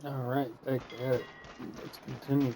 All right, back at it. Let's continue.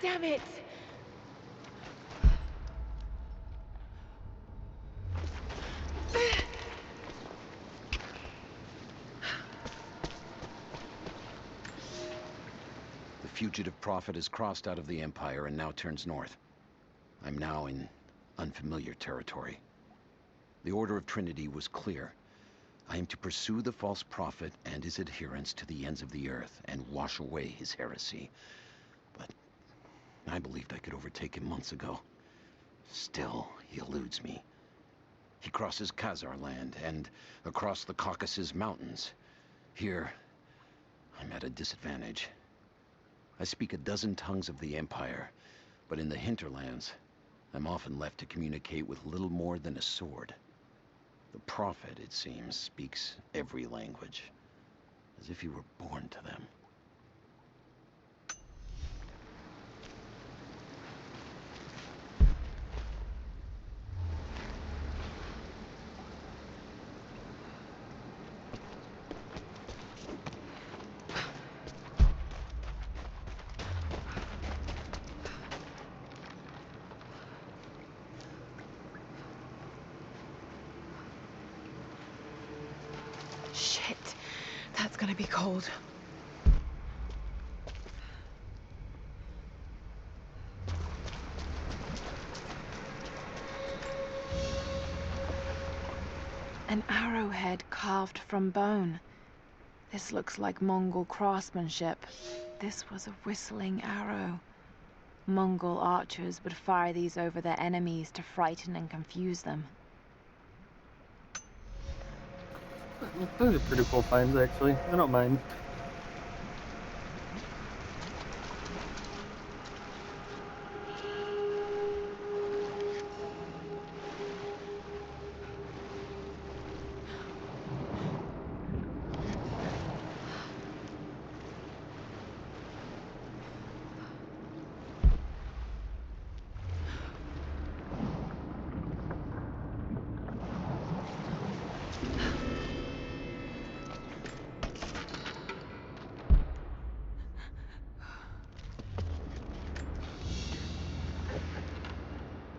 Damn it! The fugitive prophet has crossed out of the Empire and now turns north. I'm now in unfamiliar territory. The Order of Trinity was clear. I am to pursue the false prophet and his adherents to the ends of the earth and wash away his heresy. But I believed I could overtake him months ago. Still, he eludes me. He crosses Khazar land and across the Caucasus Mountains. Here, I'm at a disadvantage. I speak a dozen tongues of the Empire, but in the hinterlands, I'm often left to communicate with little more than a sword. The prophet, it seems, speaks every language, as if he were born to them. Shit, that's gonna be cold. An arrowhead carved from bone. This looks like Mongol craftsmanship. This was a whistling arrow. Mongol archers would fire these over their enemies to frighten and confuse them. Those are pretty cool finds, actually. I don't mind.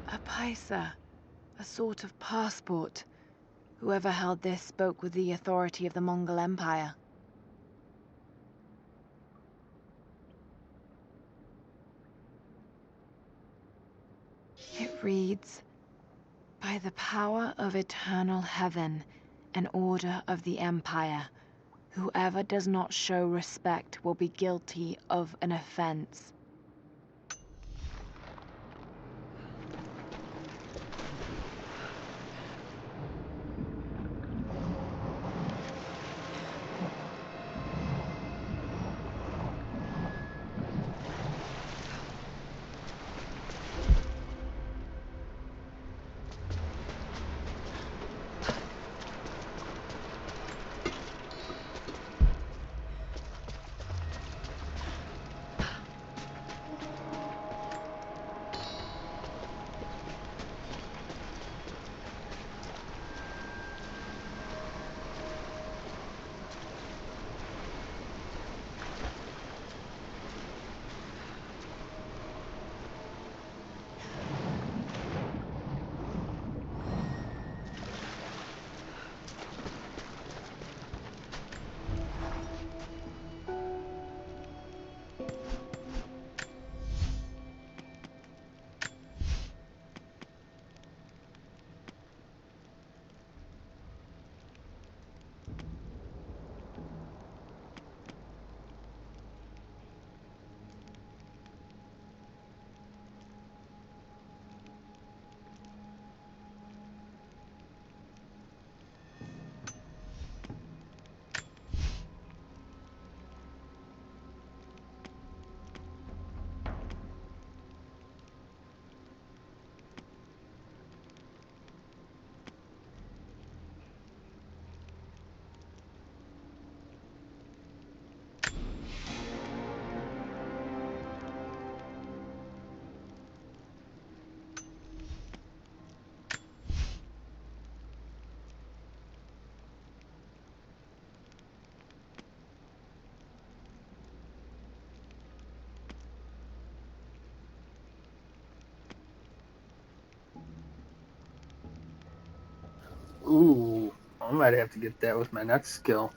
A paisa, a sort of passport. Whoever held this spoke with the authority of the Mongol Empire. It reads, "By the power of eternal heaven, an order of the Empire, whoever does not show respect will be guilty of an offense." might have to get that with my next skill.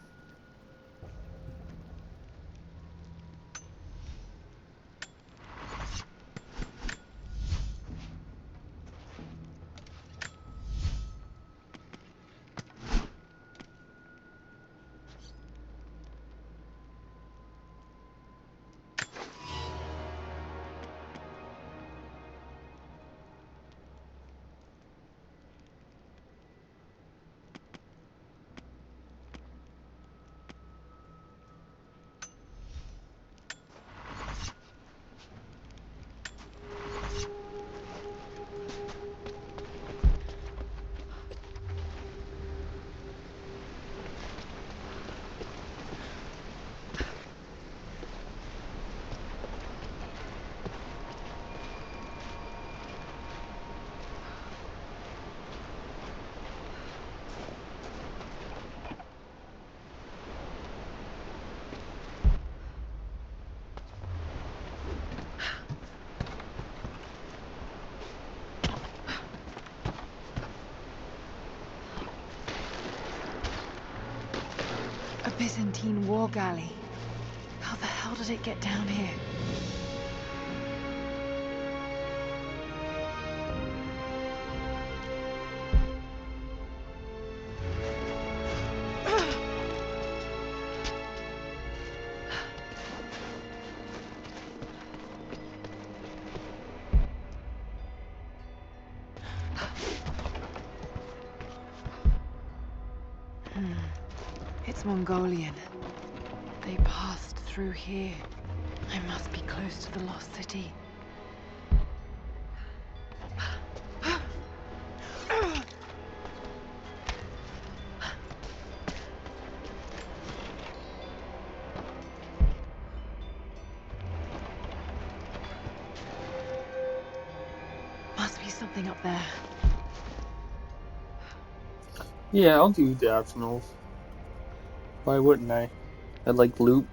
A Byzantine war galley. How the hell did it get down here? It's Mongolian. They passed through here. I must be close to the lost city. Must be something up there. Yeah, I'll do the optionals. Why wouldn't I? I like loot.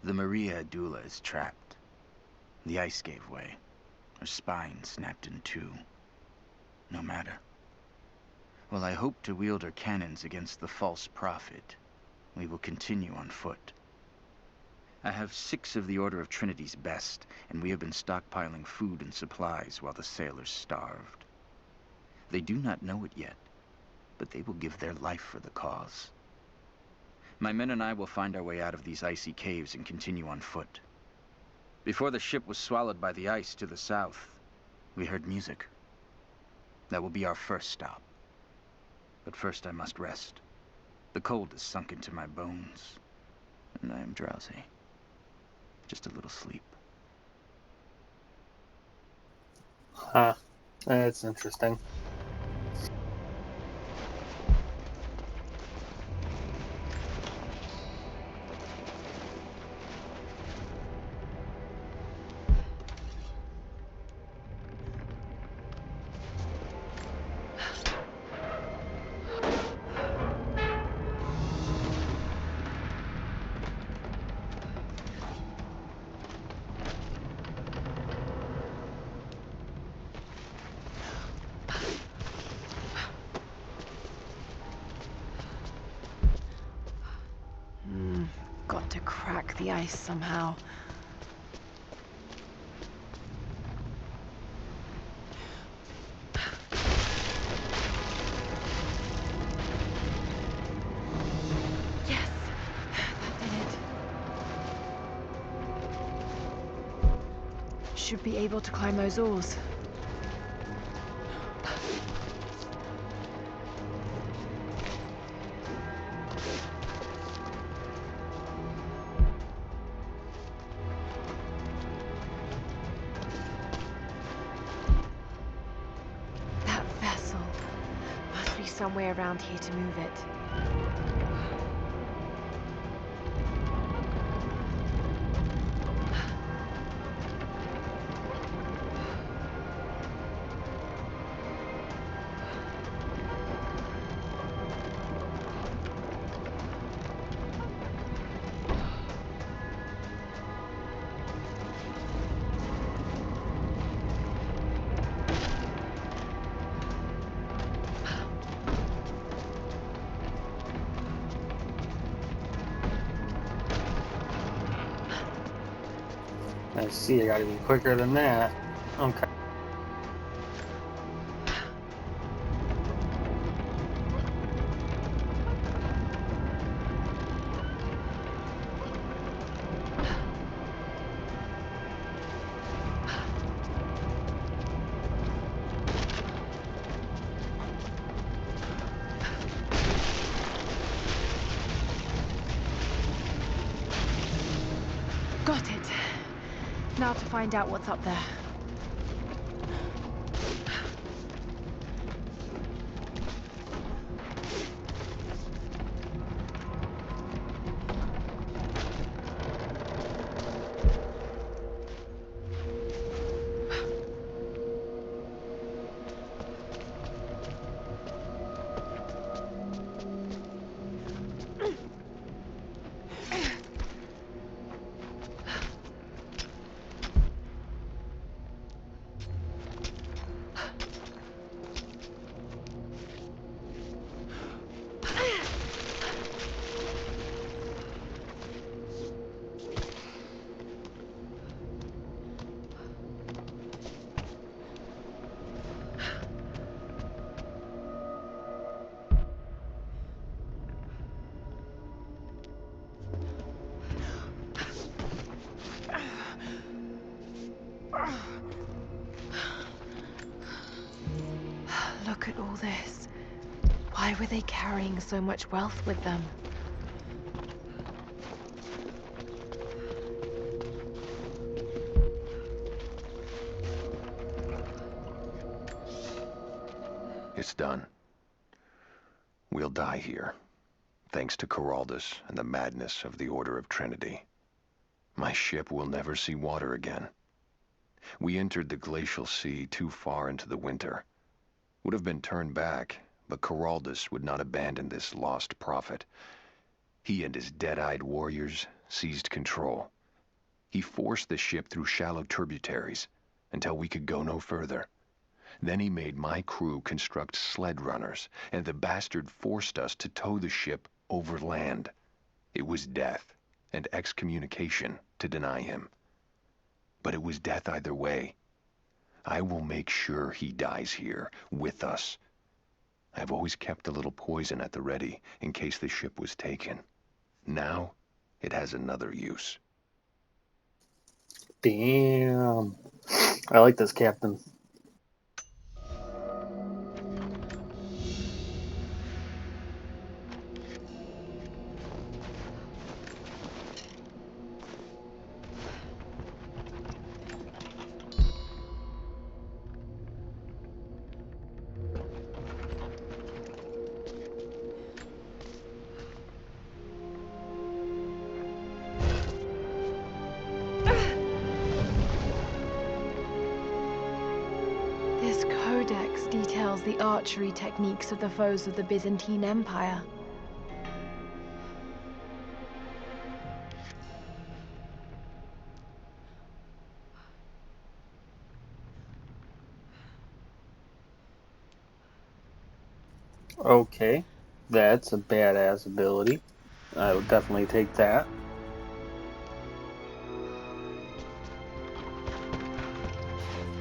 The Maria Adula is trapped. The ice gave way. Her spine snapped in two. No matter. While I hope to wield her cannons against the false prophet, we will continue on foot. I have 6 of the Order of Trinity's best, and we have been stockpiling food and supplies while the sailors starved. They do not know it yet, but they will give their life for the cause. My men and I will find our way out of these icy caves and continue on foot. Before the ship was swallowed by the ice to the south, we heard music. That will be our first stop. But first I must rest. The cold has sunk into my bones, and I am drowsy. Just a little sleep. Huh. That's interesting. Got to crack the ice somehow. Yes! That did it. Should be able to climb those oars. some way around here to move it. I see, I gotta be quicker than that. Okay. Got it. Now to find out what's up there. Look at all this. Why were they carrying so much wealth with them? It's done. We'll die here, thanks to Coraldus and the madness of the Order of Trinity. My ship will never see water again. We entered the glacial sea too far into the winter. Would have been turned back, but Coraldus would not abandon this lost prophet. He and his dead-eyed warriors seized control. He forced the ship through shallow tributaries until we could go no further. Then he made my crew construct sled runners, and the bastard forced us to tow the ship over land. It was death and excommunication to deny him. But it was death either way. I will make sure he dies here, with us. I've always kept a little poison at the ready, in case the ship was taken. Now, it has another use. Damn. I like this captain. This codex details the archery techniques of the foes of the Byzantine Empire. Okay. That's a badass ability. I would definitely take that.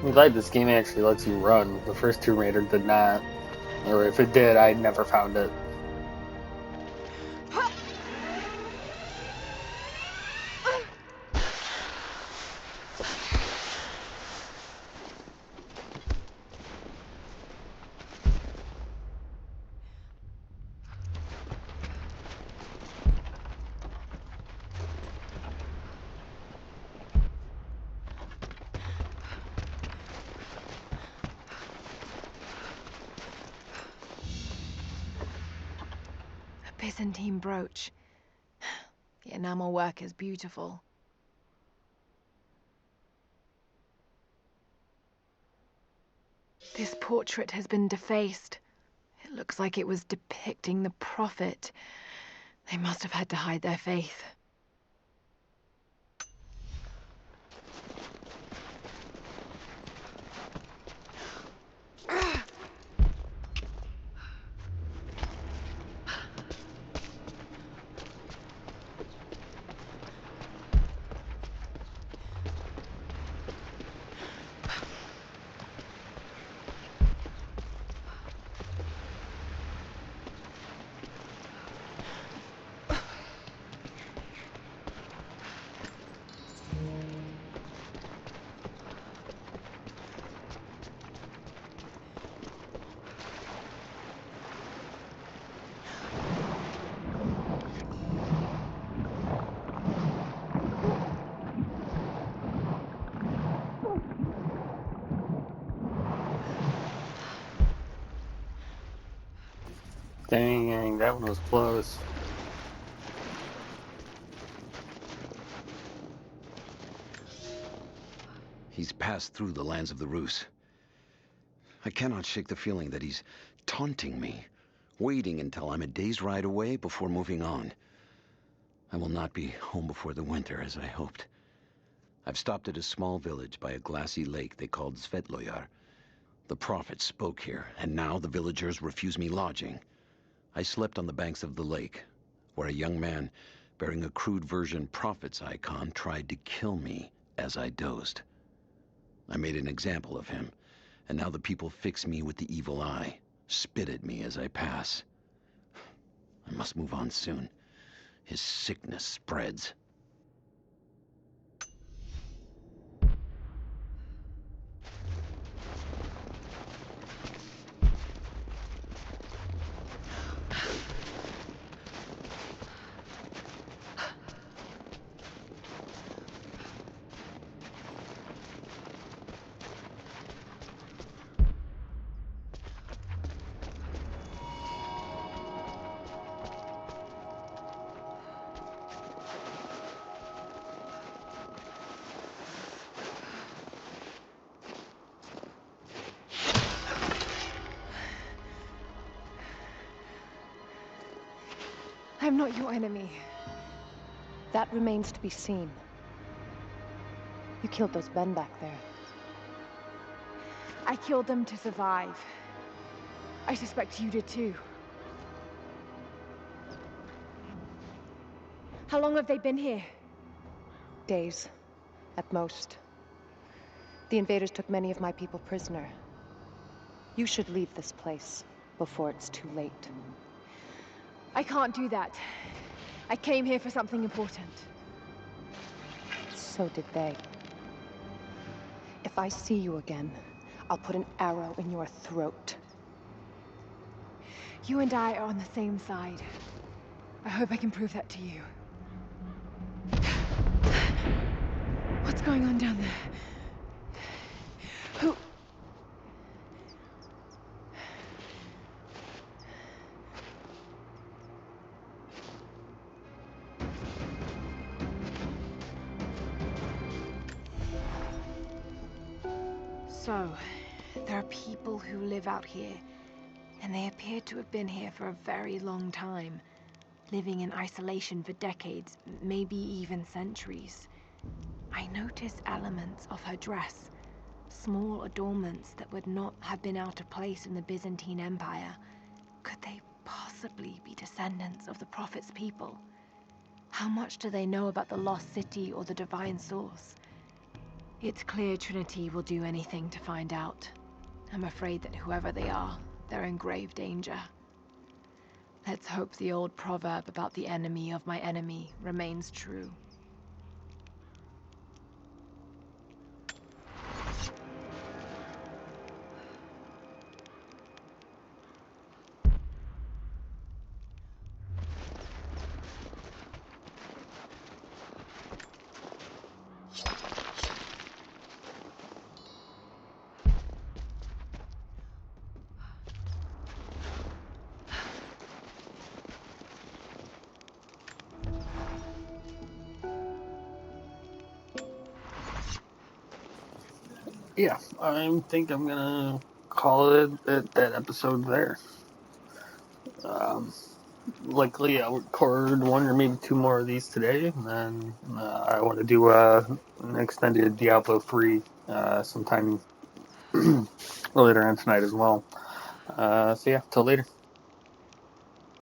I'm glad this game actually lets you run. The first Tomb Raider did not. Or if it did, I never found it. Byzantine brooch. The enamel work is beautiful. This portrait has been defaced. It looks like it was depicting the Prophet. They must have had to hide their faith. Dang, that one was close. He's passed through the lands of the Rus. I cannot shake the feeling that he's taunting me, waiting until I'm a day's ride away before moving on. I will not be home before the winter, as I hoped. I've stopped at a small village by a glassy lake they called Svetloyar. The Prophet spoke here, and now the villagers refuse me lodging. I slept on the banks of the lake, where a young man bearing a crude version Prophet's icon tried to kill me as I dozed. I made an example of him, and now the people fix me with the evil eye, spit at me as I pass. I must move on soon. His sickness spreads. I'm not your enemy. That remains to be seen. You killed those men back there. I killed them to survive. I suspect you did too. How long have they been here? Days, at most. The invaders took many of my people prisoner. You should leave this place before it's too late. I can't do that. I came here for something important. So did they. If I see you again, I'll put an arrow in your throat. You and I are on the same side. I hope I can prove that to you. What's going on down there? Who? So, there are people who live out here, and they appear to have been here for a very long time, living in isolation for decades, maybe even centuries. I notice elements of her dress, small adornments that would not have been out of place in the Byzantine Empire. Could they possibly be descendants of the Prophet's people? How much do they know about the lost city or the divine source? It's clear Trinity will do anything to find out. I'm afraid that whoever they are, they're in grave danger. Let's hope the old proverb about the enemy of my enemy remains true. Yeah, I think I'm gonna call it that episode there. Um, Likely I'll record one or maybe two more of these today, and then I want to do an extended Diablo 3 sometime later on tonight as well. So yeah, till later.